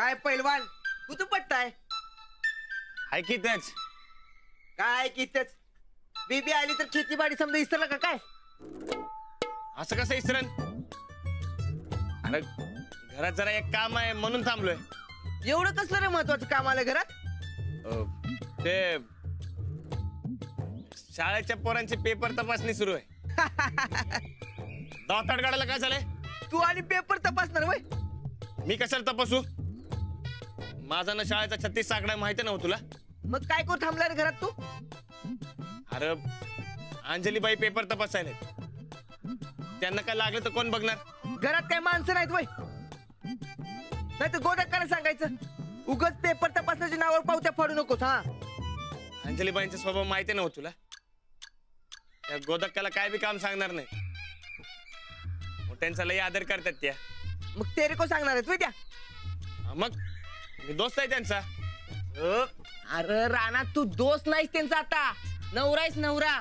काय पैलवान कुठं पट्टाय? हाय की तेच काय कितच बीबी आली तर खेतीबाडी समजा इसरला का काय? असं कसं इसरण? अरे घरात जरा एक काम आहे म्हणून थांबलोय. एवढं कसलं रे महत्वाचं काम आलं घरात? ते शाळेच्या पोरांची पेपर तपासणी सुरू आहे. दाताड काढायला काय झालंय? तू आणि पेपर तपासणार वय? मी कशाला तपासू? माझा ना शाळेचा 36 आकडा माहिती नव्हतं तुला? मग काय करू थांबला रे घरात तू? अरे अंजलीबाई पेपर तपासायला त्यांना काय लागलं तर कोण बघणार? घरात काय माणसं नाहीत वय? नाही तर गोदक्काने सांगायचं उगाच पेपर तपासण्याच्या नावावर पावत्या फाडू नकोस. हा अंजलीबाईंचा स्वभाव माहिती नव्हतं तुला? त्या गोदक्काला काय बी काम सांगणार नाही. त्यांचा लई आदर करतात त्या. मग तेरे को सांगणार आहेत वय त्या? मग मी दोस्त आहे त्यांचा. अरे राणा तू दोस्त नाहीस त्यांचा, आता नवरायस नवरा.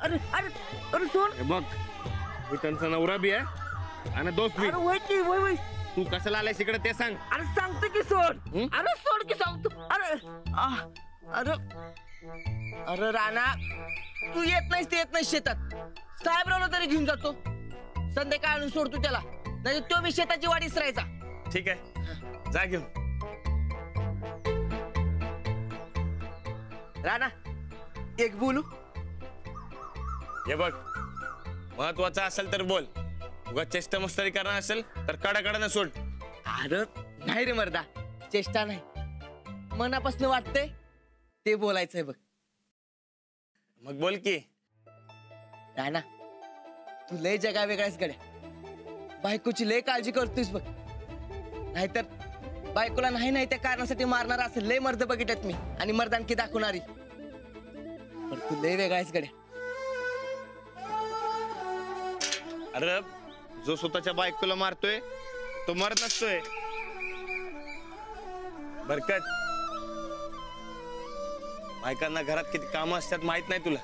अरे अरे अरे सोड. बघ मी त्यांचा नवरा बी आहे आणि दोस्त बी. अरे वय की वय वय. तू कशाला आलायस इकडे ते सांग. अरे सांगतो की सोड. अरे सोड की सांगतो. अरे अरे अरे राणा तू येत नाहीस ते येत नाहीस शेतात. साहेबरावला तरी घेऊन जातो. संध्याकाळ आणून सोडतो त्याला, नाही तो बी शेताची वाट इसरायचा. ठीक आहे जा घेऊन. राणा एक बोलू? हे बघ महत्वाचं असेल तर बोल. उगा चेष्टा मस्करी करणार असेल तर कडाकडा सोड. अरे नाही रे मर्दा, चेष्टा नाही, मनापासून वाटतंय ते बोलायचंय बघ. मग बोल की. राणा तू लय जगा वेगळाच गड्या. बायकोची लय काळजी करतोयस बघ. नाहीतर बायकोला नाही नाही त्या कारणासाठी मारणार असेल लय मर्द बघितल्यात मी, आणि मर्दानकी दाखवणारी. पण तू लय वेगळाच गड्या. अरे जो स्वतःच्या बायकोला मारतोय तो मरत नसतोय. बरकत बायकांना घरात किती कामं असतात माहित नाही तुला?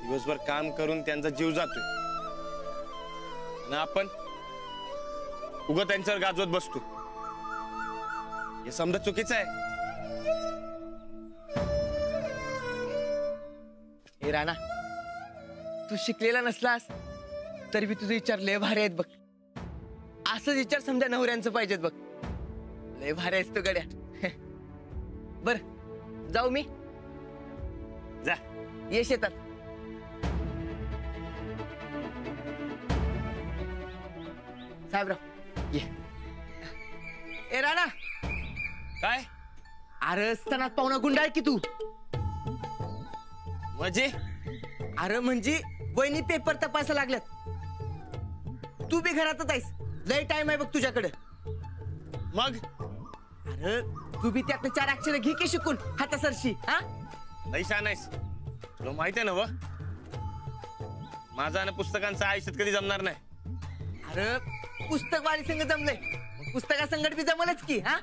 दिवसभर काम करून त्यांचा जीव जातोय आणि आपण उगा त्यांच्यावर गाजवत बसतो. हे समजा चुकीचं आहे. हे राणा तू शिकलेला नसलास तरी बी तुझे विचार लय भारी आहेत बघ. असंच विचार समजा नवऱ्यांचं पाहिजेत बघ. लय भारी आहेस तू गड्या. बर जाऊ मी? जा ये शेतात. साहेबराव ये. ए राणा काय? अरे सणात पाहुणा गुंडाळ की तू. म्हणजे? अरे म्हणजे वहिनी पेपर तपासायला लागल्यात. तू बी घरातच आहेस, लय टाइम आहे बघ तुझ्याकडे. मग अरे तू बी त्यातनं 4 अक्षर घे की शिकून हातासरशी. हा लई छान आहेस. तुला माहित आहे ना व माझा आणि पुस्तकांचं आयुष्यात कधी जमणार नाही. अरे पुस्तक वाली संघ जमलंय, पुस्तका संघट बी जमलच की. हा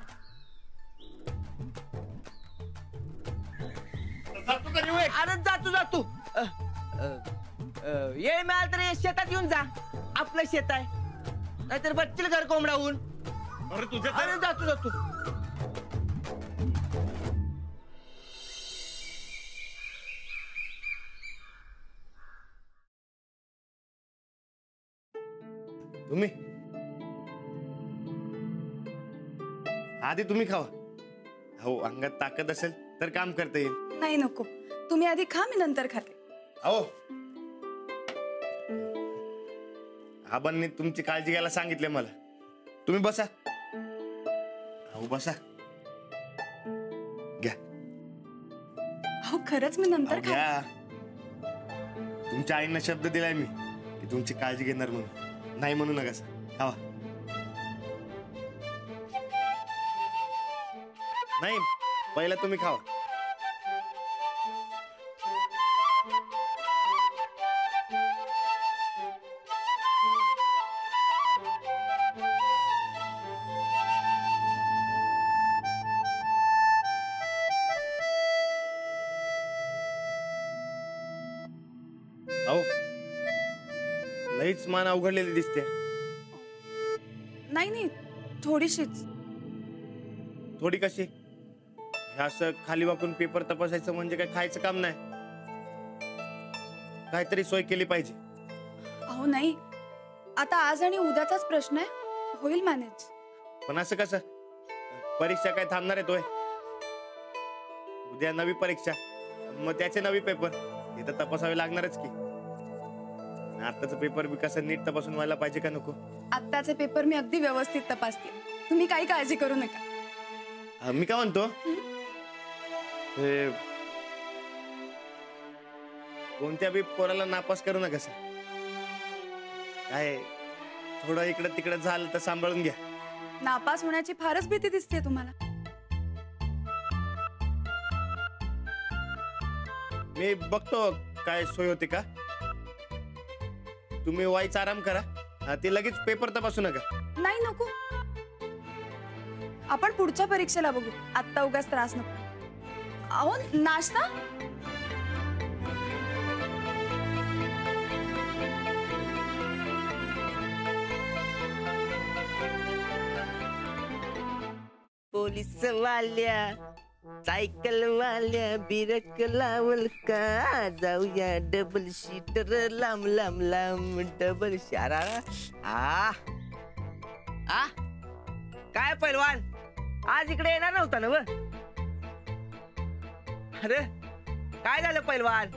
अरे जातो जातो. ये मिळाल तर शेतात येऊन जा, आपलं शेत आहे. नाहीतर बच्चील घर कोंबडाहून. अरे तुझ्या अरे जातो जातो. तुम्ही आधी तुम्ही खावा. हो अंगात ताकद असेल तर काम करता येईल. नाही नको, तुम्ही आधी खा, मी नंतर खाते. अहो आबांनी तुमची काळजी घ्यायला सांगितले मला. तुम्ही बसा. हो बसा घ्या. हो खरंच मी नंतर खाते. घ्या. तुमच्या आईंना शब्द दिलाय मी की तुमची काळजी घेणार म्हणून. नाही म्हणू नका. खावा. नाही पहिला तुम्ही खावा. अहो लईच मान अवघडलेली दिसते. नाही नाही थोडीशीच. थोडी कशी? हे असं खाली वाकून पेपर तपासायचं म्हणजे काय खायचं काम नाही. काहीतरी सोय केली पाहिजे. अहो नाही, आता आज आणि उद्याचाच प्रश्न आहे, होईल मॅनेज. पण असं कसं? परीक्षा काय थांबणार आहे तोय? उद्या नवी परीक्षा, मग त्याचे नवी पेपर, हे तर तपासावे लागणारच की. आताच पेपर बी कसं नीट तपासून व्हायला पाहिजे का नको? आत्ताचे पेपर मी अगदी व्यवस्थित तपासते, तुम्ही काही काळजी करू नका. मी काय म्हणतो, हे कोणत्या बी पोराला नापास करू नका सर. काय थोडं इकडं तिकडं झालं तर सांभाळून घ्या. नापास होण्याची फारच भीती दिसते तुम्हाला. मी बघतो काय सोय होते का. तुम्ही वाईचा आराम करा, ते लगेच पेपर तपासू नका. नाही नको, आपण पुढच्या परीक्षेला बघू, आत्ता उगाच त्रास नको. अहो नाश्ता. पोलीस वाल्या, सायकल वाल्या, बिरक लावल का, जाऊया डबल शीटर, लांब लांब लांब डबल शारा. आ आ काय पैलवान, आज इकडे येणार नव्हता ना? अरे काय झालं पैलवान?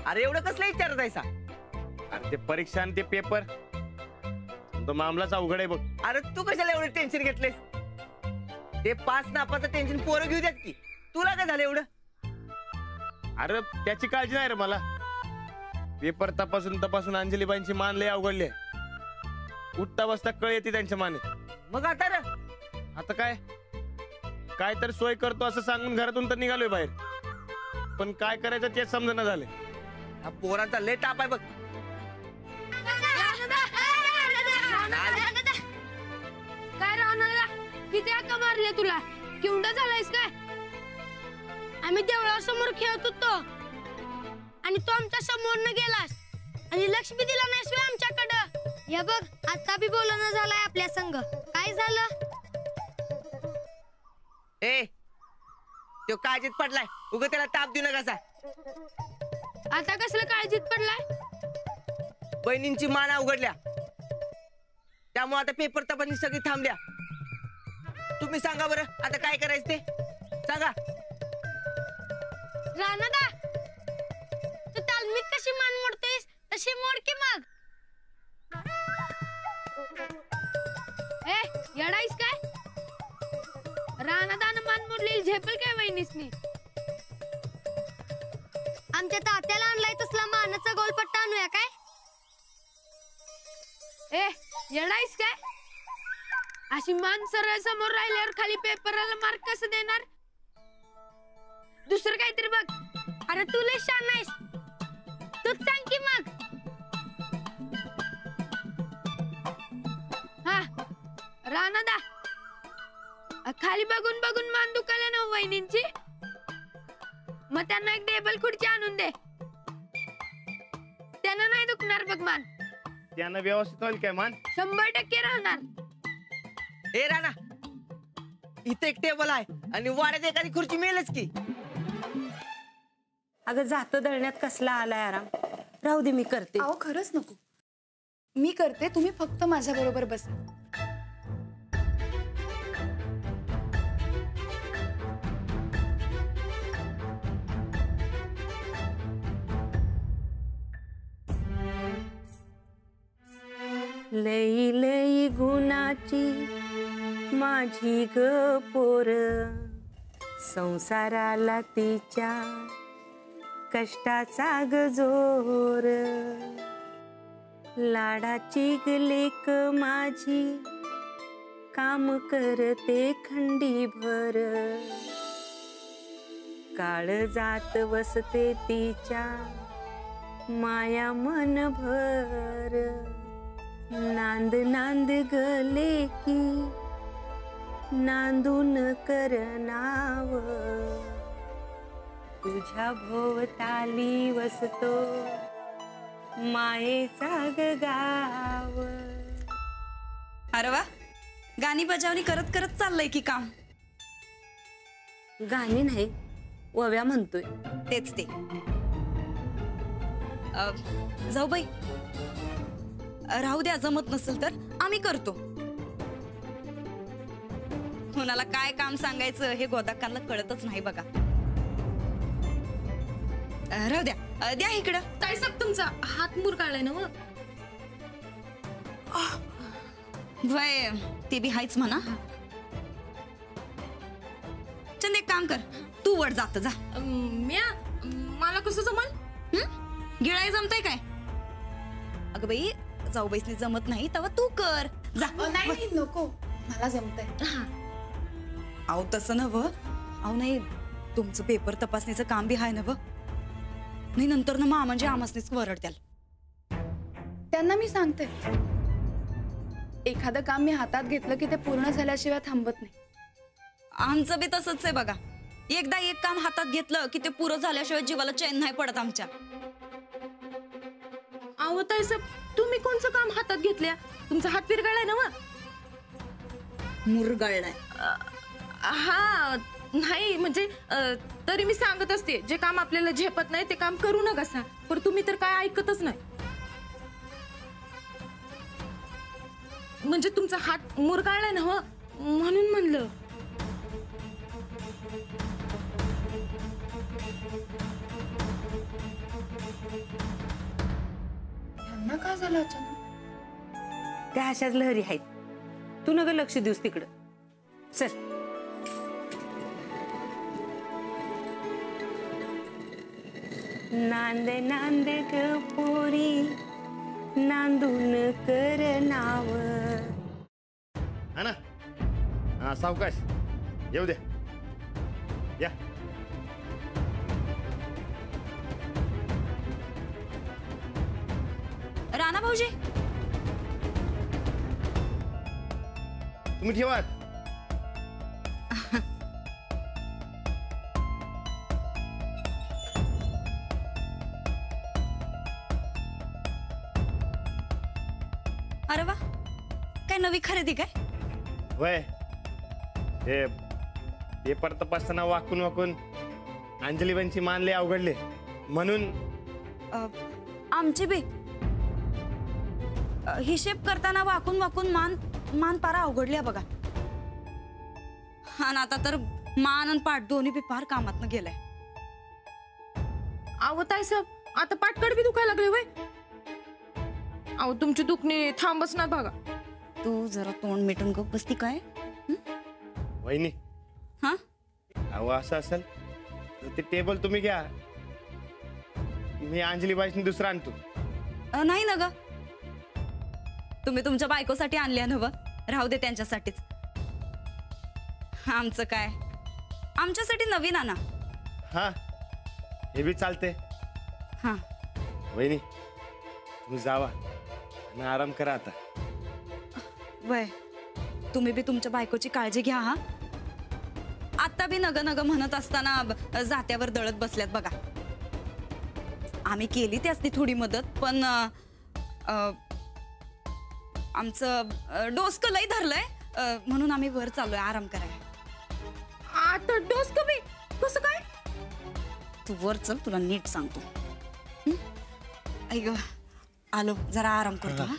अरे एवढं कसलं विचारत आहेसा? अरे ते परीक्षा आणि ते पेपर, तो मामलाच अवघड आहे बघ. अरे तू कशाला एवढं टेन्शन घेतलेस? ते पास नापाचं टेन्शन पोरं घेऊ द्यात की, तुला काय झालं एवढं? अरे त्याची काळजी नाही रे मला. पेपर तपासून तपासून अंजलीबाईंची मान लय अवघडली आहे. उठता बसता कळ येते त्यांच्या मानेत. मग आता रे आता काय काय तर सोय करतो असं सांगून घरातून तर निघालोय बाहेर, पण काय करायचं तेच समजणं झालं. हा पोरांचा लय ताप आहे बघ. काय राहणार, किती हाका मारले तुला? किवडा झालायस काय? आम्ही देवळासमोर खेळत होतो आणि तू आमच्या समोर न गेलास आणि लक्ष बी दिला नाहीस आमच्याकडं. हे बघ, आता बी बोलणं झालंय आपल्या संग. काय झालं? ए तो काळजीत पडलाय, उगा त्याला ताप देऊ नका. आता कसलं काळजीत पडलाय? बहिणींची मान अवघडल्या, त्यामुळे आता पेपर तपासणी सगळी थांबल्या. तुम्ही सांगा बरं आता काय करायचं ते सांगा. राणादा, तू तालमीत कशी मान मोडतेस तशी मोड की मग. ए येडायस काय? राणादानं मान मोडलेली झेपल काय वहिनीसनी? आमच्या तात्याला आणलाय तसला मानाचा गोलपट्टा आणूया काय? ए येडायस काय? अशी मान सरळ समोर राहिल्यावर खाली पेपराला मार्क कसं देणार? दुसरं काहीतरी बघ. अरे तू लय शान आहेस, तूच सांग की मग. हा राणादा, खाली बघून बघून मान दुखायला ना वहिनींची, मग त्यांना एक टेबल खुर्ची आणून दे, त्यांना नाही दुखणार बघ मान. त्यांना व्यवस्थित होईल काय मान? 100% राहणार. ए राणा, इथे एक टेबल आहे आणि वाड्यात एखादी खुर्ची मिळेलच की. अगं जात दळण्यात कसला आलाय आराम. राहू दे, मी करते. अहो खरंच नको, मी करते, तुम्ही फक्त माझ्या बरोबर बसा. लई लई गुणाची माझी ग पोर, संसाराला तिच्या कष्टाचा ग जोर. लाडाची ग लेक माझी काम करते खंडीभर, काळ जात बसते तिच्या माया मनभर. नांद नांद गले की नांदून कर नाव, तुझ्या भोवताली वसतो मायेचा ग गाव. अरे वा, गाणी बजावणी करत करत चाललंय की काम. गाणी नाही ओव्या म्हणतोय. तेच ते. जाऊ बाई, राहू द्या, जमत नसेल तर आम्ही करतो. कोणाला काय काम सांगायचं हे गोदाकांना कळतच नाही बघा. राहू द्या, द्या इकडं. काय साहेब तुमचा हात मुरगाळलाय ना मग? वय ते बी हायच म्हणा. चंद एक काम कर, तू वर जात जा. म्या मला कसं जमल? गिळाय जमतय काय? अगं बाई, जाऊ बाईसनी जमत नाही तेव्हा तू कर जा. नाही नको, मला जमतंय. अहो तसं नव. अहो नाही, तुमचं पेपर तपासणीचं काम बी हाय नव. नाही नंतर ना मा म्हणजे आमसनीच वरडत्याल. त्यांना मी सांगते, एखादं काम मी हातात घेतलं की ते पूर्ण झाल्याशिवाय थांबत नाही. आमचं बी तसंच आहे बघा. एकदा एक काम हातात घेतलं की ते पुरं झाल्याशिवाय जीवाला चैन नाही पडत आमच्या. अहो ताई साहेब, तुम्ही कोणचं काम हातात घेतल्या? तुमचा हात विरगळलाय ना मग? मुरगळलाय. हा नाही म्हणजे तरी मी सांगत असते, जे काम आपल्याला झेपत नाही ते काम करू नका सा. पण तुम्ही तर काय ऐकतच नाही. म्हणजे तुमचा हात मुरगाळलाय ना हो, म्हणून म्हणलं. त्यांना काय झालं अचानक? त्या अशाच लहरी आहेत. तू नग लक्ष देऊस तिकडं. चल. नांद नांद ग पोरी, नांदून कर नाव. हा ना. हा सावकाश येऊ द्या. या. राणा भाऊजी, तुम्ही ठेवा. अरे वा, काय नवी खरेदी काय? वय हे पेपर तपासताना वाकून वाकून अंजलीबाईंची मान लय अवघडले म्हणून. आमची बी हिशेब करताना वाकून वाकून मान पारा अवघडल्या बघा. आणि आता तर मान आणि पाठ दोन्ही बी पार कामातनं गेलाय. अहो ताई साहेब, आता पाठकड बी दुखायला लागले वय. अहो तुमची दुखणी थांबच ना बघा. तू जरा तोंड मिटून गप बसती काय? वहिनी, हा अहो असं असेल तर ते टेबल तुम्ही घ्या, मी अंजलीबाईंनी दुसरा आणतो. नाही ना ग, तुम्ही तुमच्या बायकोसाठी आणल्या नव. राहू दे त्यांच्यासाठीच. आमचं काय, आमच्यासाठी नवीन आणा. हा हे बी चालते. हा वहिनी तुम्ही जावा आणि आराम करा आता. वय तुम्ही बी तुमच्या बायकोची काळजी घ्या. हा आता बी नग नग म्हणत असताना जात्यावर दळत बसल्यात बघा. आम्ही केली त्यासनी थोडी मदत, पण आमचं डोसकं लय धरलंय म्हणून आम्ही वर चाललोय आराम करायला. आता डोस कमी कसं काय? तू वर चल, तुला नीट सांगतो. ऐक आलो, जरा आराम करतो. हा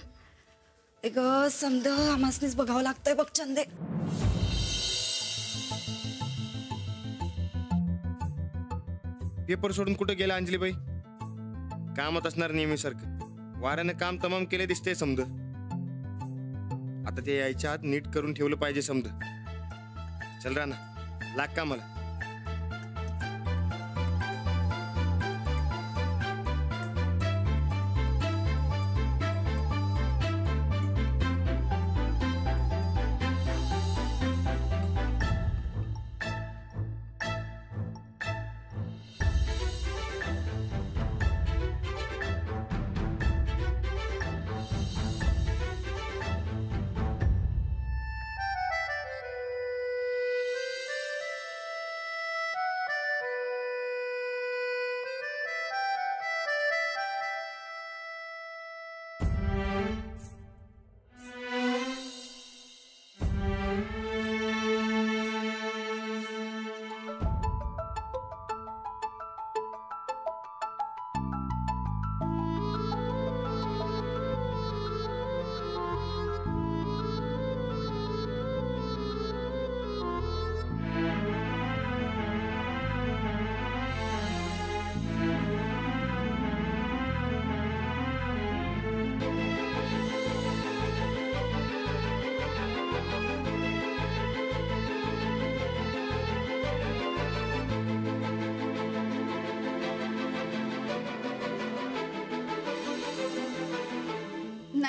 एक समद आम्हासनीच बघावं लागतंय बघ चंदे. पेपर सोडून कुठे गेला अंजलीबाई? कामात असणार नेहमीसारखं. वाऱ्यानं काम तमाम केले दिसते समज. आता ते यायच्या आत नीट करून ठेवलं पाहिजे समज. चल राणा, लाग का मला.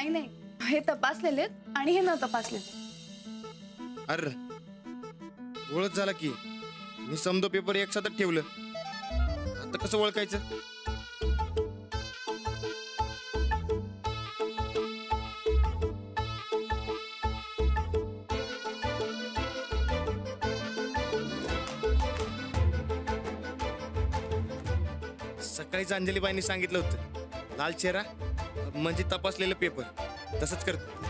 नाही नाही, हे तपासलेले आहेत आणि हे न तपासलेले. अरे ओळख झाला की. मी समजो पेपर एक साथच ठेवलं. आता कसं ओळखायचं? सकाळीच अंजलीबाईंनी सांगितलं होतं, लाल चेहरा म्हणजे तपासलेलं पेपर. तसंच करतो.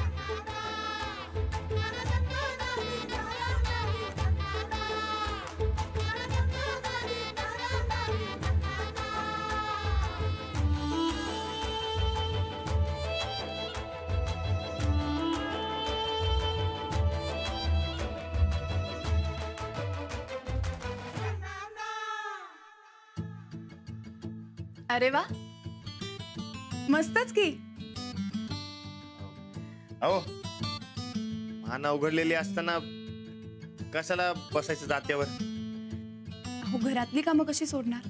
अरे वा, मस्तच की. अहो मान उघडलेली असताना कशाला बसायचं जात्यावर? अहो, घरातली कामं कशी सोडणार?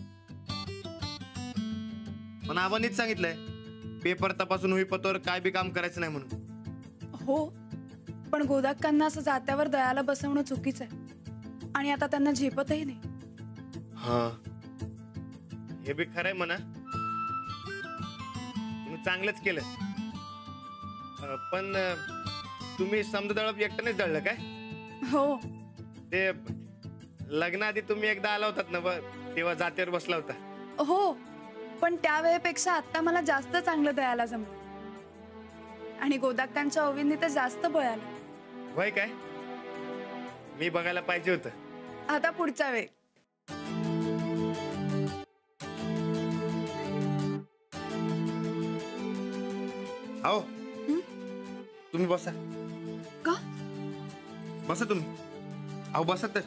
पण आबांनीच सांगितलंय पेपर तपासून होईपतोवर काय बी काम करायचं नाही म्हणून. हो, पण गोदाक्कांना असं जात्यावर दयाला बसवणं चुकीचं आहे आणि आता त्यांना झेपतही नाही. हा, हे बी खरंय म्हणा. तुम्ही चांगलंच केलं. पण तुम्ही समजा दळप एकट्यानेच दळलं काय? हो, ते लग्नाआधी तुम्ही एकदा आला होतात ना, तेव्हा जात्यावर बसला होता. हो, पण त्यावेळेपेक्षा आता मला जास्त चांगलं दयाला जमलं आणि गोदाक्कांच्या ओवींनी तर जास्त बळ आलं. होय काय? मी बघायला पाहिजे होतं. आता पुढच्या वेळी. आओ तुम्ही बसा. का? बसा तुम्ही. अहो बसा तर.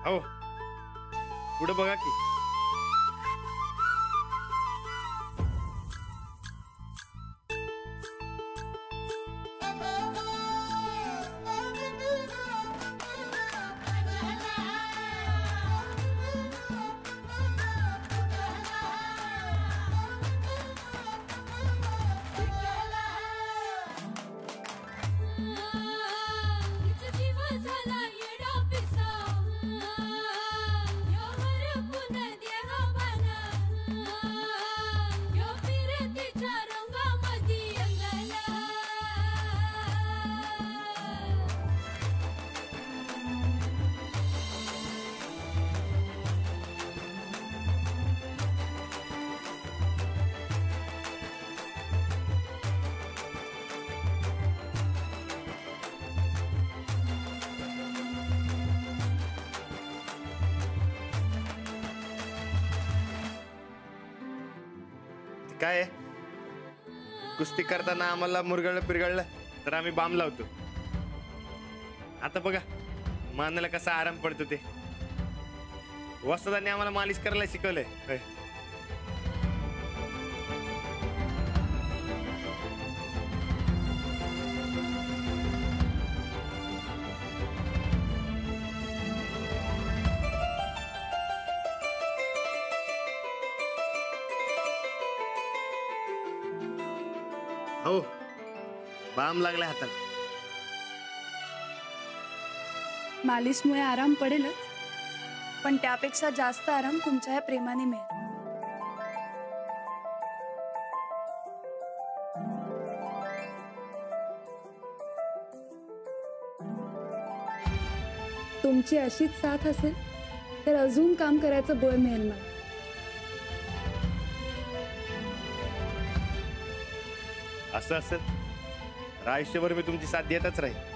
हो पुढे बघा की. काय आहे? कुस्ती करताना आम्हाला मुरगळलं पिरगळलं तर आम्ही बाम लावतो. आता बघा मानाला कसा आराम पडतो. ते वस्तादांनी आम्हाला मालिश करायला शिकवलंय. होय. हो बाम लागलाय हाताला. मालिशमुळे आराम पडेलच, पण त्यापेक्षा जास्त आराम तुमच्या या प्रेमाने मिळेल. तुमची अशीच साथ असेल तर अजून काम करायचं बळ मिळेल मला. असं असेल तर आयुष्यभर मी तुमची साथ देतच राहील.